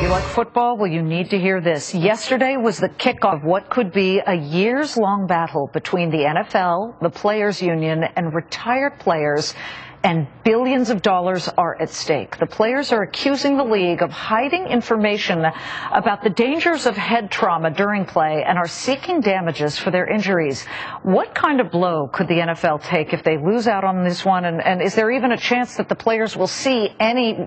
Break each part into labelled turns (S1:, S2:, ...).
S1: You like football? Well, you need to hear this. Yesterday was the kickoff of what could be a years-long battle between the NFL, the Players Union, and retired players, and billions of dollars are at stake. The players are accusing the league of hiding information about the dangers of head trauma during play and are seeking damages for their injuries. What kind of blow could the NFL take if they lose out on this one? And is there even a chance that the players will see any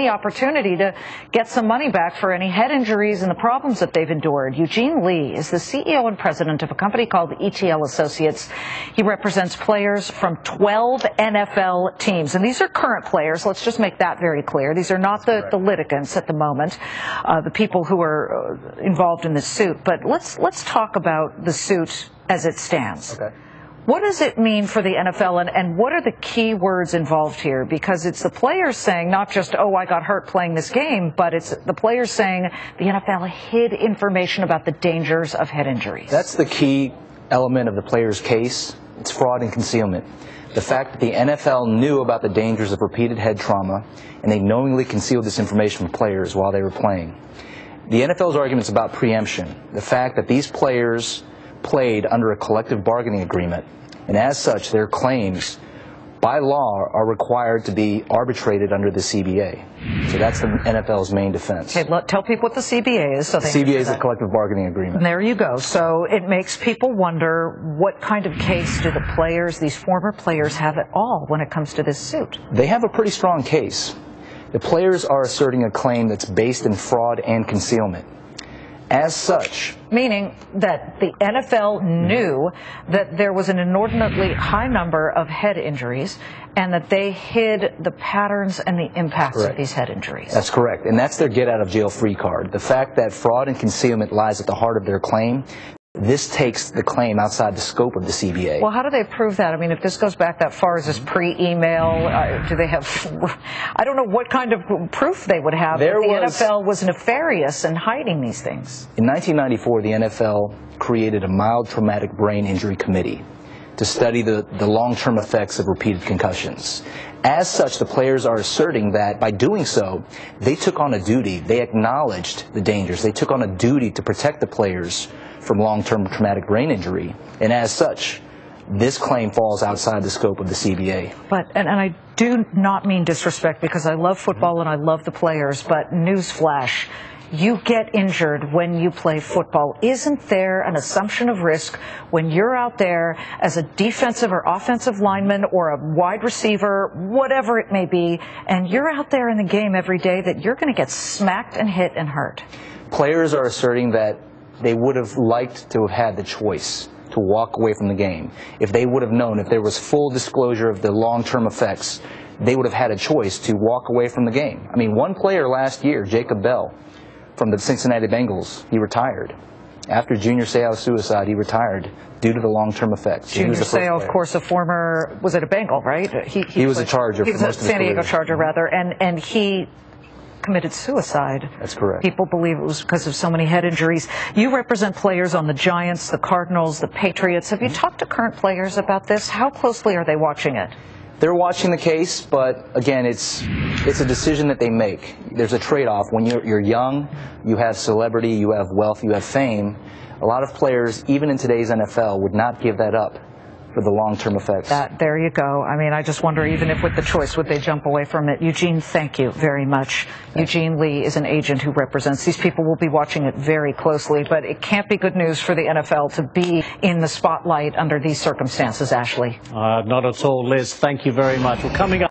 S1: opportunity to get some money back for any head injuries and the problems that they've endured? Eugene Lee is the CEO and president of a company called ETL Associates. He represents players from 12 NFL teams, and these are current players. Let's just make that very clear. These are not the litigants at the moment, the people who are involved in this suit. But let's talk about the suit as it stands. Okay. What does it mean for the NFL, and what are the key words involved here? Because it's the players saying not just, oh, I got hurt playing this game, but it's the players saying the NFL hid information about the dangers of head injuries.
S2: That's the key element of the players' case. It's fraud and concealment. The fact that the NFL knew about the dangers of repeated head trauma, and they knowingly concealed this information from players while they were playing. The NFL's argument is about preemption. The fact that these players played under a collective bargaining agreement, and as such, their claims by law are required to be arbitrated under the CBA. So that's the NFL's main defense.
S1: Okay, tell people what the CBA is.
S2: The CBA is a collective bargaining agreement.
S1: And there you go. So it makes people wonder, what kind of case do the players, these former players, have at all when it comes to this suit?
S2: They have a pretty strong case. The players are asserting a claim that's based in fraud and concealment. As such,
S1: meaning that the NFL knew that there was an inordinately high number of head injuries and that they hid the patterns and the impacts of these head injuries.
S2: That's correct. And that's their get-out-of-jail-free card. The fact that fraud and concealment lies at the heart of their claim, this takes the claim outside the scope of the CBA.
S1: Well, how do they prove that? I mean, if this goes back that far, is this pre-email? Do they have, I don't know what kind of proof they would have that the NFL was nefarious in hiding these things.
S2: In 1994, the NFL created a mild traumatic brain injury committee to study the long-term effects of repeated concussions. As such, the players are asserting that by doing so, they took on a duty. They acknowledged the dangers. They took on a duty to protect the players from long-term traumatic brain injury. And as such, this claim falls outside the scope of the CBA.
S1: But, and I do not mean disrespect, because I love football and I love the players, but newsflash, you get injured when you play football. Isn't there an assumption of risk when you're out there as a defensive or offensive lineman or a wide receiver, whatever it may be, and you're out there in the game every day, that you're going to get smacked and hit and hurt?
S2: Players are asserting that they would have liked to have had the choice to walk away from the game. If they would have known, if there was full disclosure of the long-term effects, they would have had a choice to walk away from the game. I mean, one player last year, Jacob Bell, from the Cincinnati Bengals, he retired. After Junior Seau's suicide, he retired due to the long-term effects.
S1: Junior Seau, of course, a former, was it a Bengal, right?
S2: He was a Charger.
S1: He was a San Diego Charger, rather, and he committed suicide.
S2: That's correct.
S1: People believe it was because of so many head injuries. You represent players on the Giants, the Cardinals, the Patriots. Have you talked to current players about this? How closely are they watching it?
S2: They're watching the case, but again, it's a decision that they make. There's a trade-off. When you're young, you have celebrity, you have wealth, you have fame. A lot of players, even in today's NFL, would not give that up for the long-term effects.
S1: There you go. I mean, I just wonder, even if with the choice, would they jump away from it? Eugene, thank you very much. Eugene Lee is an agent who represents. These people will be watching it very closely, but it can't be good news for the NFL to be in the spotlight under these circumstances, Ashley.
S3: Not at all, Liz. Thank you very much. Well, coming up.